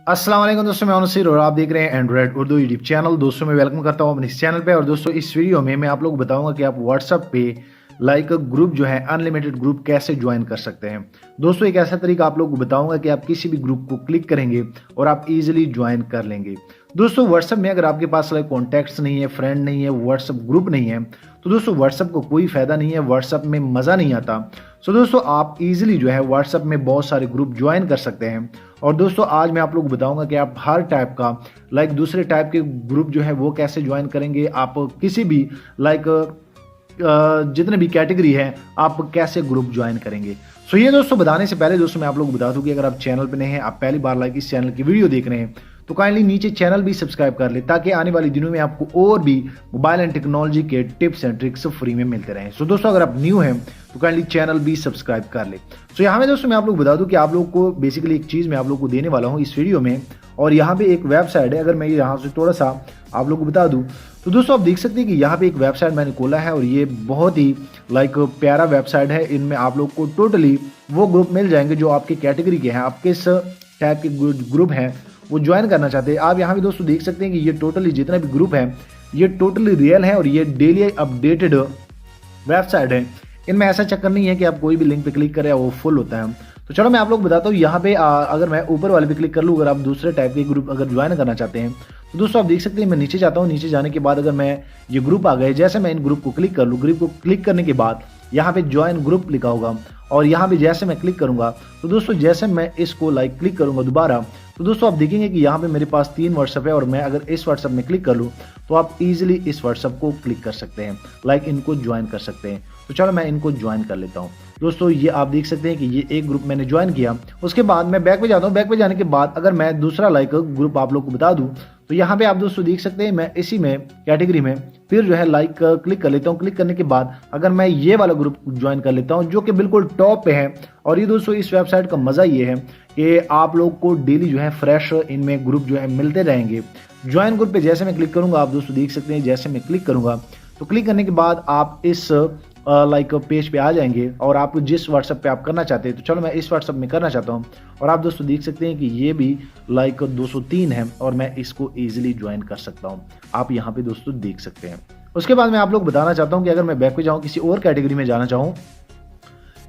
अस्सलाम वालेकुम दोस्तों, मैं अनुसीर और आप देख रहे हैं एंड्रॉइड उर्दू यूट्यूब चैनल। दोस्तों मैं वेलकम करता हूं अपने इस चैनल पे। और दोस्तों इस वीडियो में मैं आप लोग को बताऊंगा कि आप व्हाट्सएप पे ग्रुप जो है अनलिमिटेड ग्रुप कैसे ज्वाइन कर सकते हैं। दोस्तों एक ऐसा तरीका आप लोग को बताऊंगा कि आप किसी भी ग्रुप को क्लिक करेंगे और आप इजीली ज्वाइन कर लेंगे। दोस्तों व्हाट्सएप में अगर आपके पास कॉन्टैक्ट्स नहीं है, फ्रेंड नहीं है, व्हाट्सएप ग्रुप नहीं है, तो दोस्तों व्हाट्सएप को कोई फायदा नहीं है, व्हाट्सएप में मजा नहीं आता। सो दोस्तों आप इजीली जो है व्हाट्सएप में बहुत सारे ग्रुप ज्वाइन कर सकते हैं। और दोस्तों आज मैं आप लोग को बताऊंगा कि आप हर टाइप का दूसरे टाइप के ग्रुप जो है वो कैसे ज्वाइन करेंगे। आप किसी भी जितने भी कैटेगरी है आप कैसे ग्रुप ज्वाइन करेंगे। सो ये दोस्तों बताने से पहले दोस्तों मैं आप लोग को बता दूं कि अगर आप चैनल पे नए हैं, आप पहली बार इस चैनल की वीडियो देख रहे हैं, तो काइंडली नीचे चैनल भी सब्सक्राइब कर ले ताकि आने वाले दिनों में आपको और भी मोबाइल एंड टेक्नोलॉजी के टिप्स एंड ट्रिक्स फ्री में मिलते रहें। सो दोस्तों अगर आप न्यू हैं तो काइंडली चैनल भी सब्सक्राइब कर ले। सो यहाँ में दोस्तों मैं आप लोग बता दूं कि आप लोग को बेसिकली एक चीज मैं आप लोग को देने वाला हूँ इस वीडियो में। और यहाँ पे एक वेबसाइट है, अगर मैं यहाँ से थोड़ा सा आप लोग को बता दूं तो दोस्तों आप देख सकते हैं कि यहाँ पे एक वेबसाइट मैंने खोला है और ये बहुत ही प्यारा वेबसाइट है। इनमें आप लोग को टोटली वो ग्रुप मिल जाएंगे जो आपकी कैटेगरी के हैं, आप किस टाइप के ग्रुप हैं वो ज्वाइन करना चाहते हैं। आप यहाँ पे दोस्तों देख सकते हैं कि ये टोटली जितना भी ग्रुप है ये टोटली रियल है और ये डेली अपडेटेड वेबसाइट है। इनमें ऐसा चक्कर नहीं है कि आप कोई भी लिंक पे क्लिक करें वो फुल होता है। तो चलो मैं आप लोग को बताता हूँ। यहाँ पे अगर मैं ऊपर वाले पे क्लिक कर लूँ, अगर आप दूसरे टाइप के ग्रुप अगर ज्वाइन करना चाहते हैं तो दोस्तों आप देख सकते हैं मैं नीचे जाता हूँ। नीचे जाने के बाद अगर मैं ये ग्रुप आ गए, जैसे मैं इन ग्रुप को क्लिक कर लूँ, ग्रुप को क्लिक करने के बाद यहाँ पे ज्वाइन ग्रुप लिखा होगा और यहाँ पे जैसे मैं क्लिक करूंगा तो दोस्तों जैसे मैं इसको क्लिक करूंगा दोबारा तो दोस्तों आप देखेंगे कि यहाँ पे मेरे पास 3 व्हाट्सएप है और मैं अगर इस व्हाट्सएप में क्लिक कर लूँ तो आप इजीली इस व्हाट्सएप को क्लिक कर सकते हैं, इनको ज्वाइन कर सकते हैं। तो चलो मैं इनको ज्वाइन कर लेता हूँ। दोस्तों ये आप देख सकते हैं कि ये एक ग्रुप मैंने ज्वाइन किया। उसके बाद मैं बैक पे जाता हूँ। बैक पे जाने के बाद अगर मैं दूसरा ग्रुप आप लोग को बता दूं तो यहाँ पे आप दोस्तों देख सकते हैं मैं इसी में कैटेगरी में फिर जो है क्लिक कर लेता हूँ। क्लिक करने के बाद अगर मैं ये वाला ग्रुप ज्वाइन कर लेता हूँ जो कि बिल्कुल टॉप पे है। और ये दोस्तों इस वेबसाइट का मजा ये है कि आप लोग को डेली जो है फ्रेश इनमें ग्रुप जो है मिलते रहेंगे। ज्वाइन ग्रुप पे जैसे मैं क्लिक करूंगा आप दोस्तों देख सकते हैं जैसे मैं क्लिक करूंगा तो क्लिक करने के बाद आप इस पेज पे आ जाएंगे और आप जिस व्हाट्सएप पे आप करना चाहते हैं। तो चलो मैं इस व्हाट्सएप में करना चाहता हूँ और आप दोस्तों देख सकते हैं कि ये भी 203 है और मैं इसको इजीली ज्वाइन कर सकता हूँ। आप यहाँ पे दोस्तों देख सकते हैं। उसके बाद मैं आप लोग बताना चाहता हूँ कि अगर मैं बैक पे जाऊँ, किसी और कैटेगरी में जाना चाहूँ,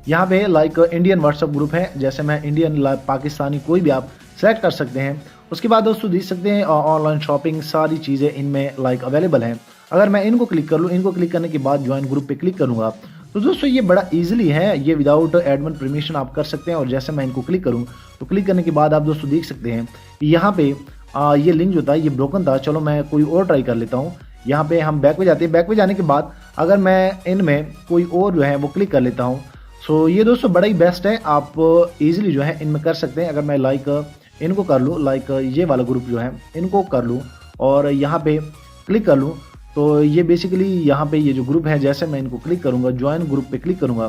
यहाँ पे इंडियन व्हाट्सएप ग्रुप है, जैसे मैं इंडियन पाकिस्तानी कोई भी आप सेलेक्ट कर सकते हैं। उसके बाद दोस्तों देख सकते हैं ऑनलाइन शॉपिंग सारी चीज़ें इनमें अवेलेबल हैं। अगर मैं इनको क्लिक कर लूँ, इनको क्लिक करने के बाद ज्वाइन ग्रुप पे क्लिक करूँगा तो दोस्तों ये बड़ा इजीली है, ये विदाउट एडमिन परमिशन आप कर सकते हैं। और जैसे मैं इनको क्लिक करूँ तो क्लिक करने के बाद आप दोस्तों देख सकते हैं कि यहाँ पे ये लिंक जो था ये ब्रोकन था। चलो मैं कोई और ट्राई कर लेता हूँ। यहाँ पे हम बैक पे जाते हैं। बैक पे जाने के बाद अगर मैं इनमें कोई और जो है वो क्लिक कर लेता हूँ। सो ये दोस्तों बड़ा ही बेस्ट है, आप इजीली जो है इनमें कर सकते हैं। अगर मैं इनको कर लूँ, ये वाला ग्रुप जो है इनको कर लूँ और यहाँ पे क्लिक कर लूँ तो ये बेसिकली यहाँ पे ये जो ग्रुप है जैसे मैं इनको क्लिक करूँगा, ज्वाइन ग्रुप पे क्लिक करूँगा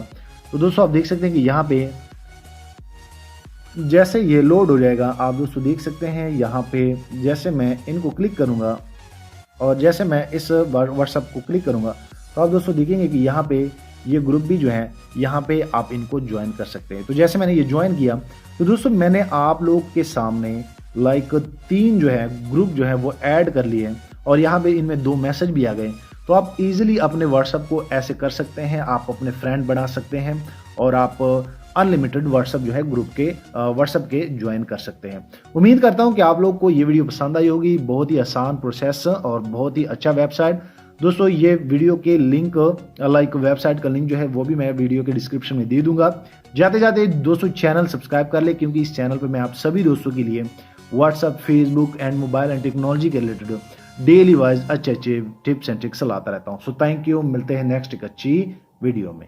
तो दोस्तों आप देख सकते हैं कि यहाँ पे जैसे ये लोड हो जाएगा आप दोस्तों देख सकते हैं यहाँ पे जैसे मैं इनको क्लिक करूँगा और जैसे मैं इस व्हाट्सएप को क्लिक करूँगा तो आप दोस्तों देखेंगे कि यहाँ पे ये ग्रुप भी जो है यहाँ पे आप इनको ज्वाइन कर सकते हैं। तो जैसे मैंने ये ज्वाइन किया तो दोस्तों मैंने आप लोग के सामने 3 जो है ग्रुप जो है वो ऐड कर लिए हैं और यहाँ पे इनमें 2 मैसेज भी आ गए। तो आप इजीली अपने व्हाट्सएप को ऐसे कर सकते हैं, आप अपने फ्रेंड बना सकते हैं और आप अनलिमिटेड व्हाट्सएप जो है व्हाट्सएप के ज्वाइन कर सकते हैं। उम्मीद करता हूँ कि आप लोग को ये वीडियो पसंद आई होगी। बहुत ही आसान प्रोसेस और बहुत ही अच्छा वेबसाइट। दोस्तों ये वीडियो के लिंक वेबसाइट का लिंक जो है वो भी मैं वीडियो के डिस्क्रिप्शन में दे दूंगा। जाते जाते दोस्तों चैनल सब्सक्राइब कर ले, क्योंकि इस चैनल पर मैं आप सभी दोस्तों के लिए WhatsApp, Facebook and mobile and technology के रिलेटेड डेली वाइज अच्छे टिप्स एंड ट्रिक्स लाता रहता हूँ। सो थैंक यू, मिलते हैं नेक्स्ट एक अच्छी वीडियो में।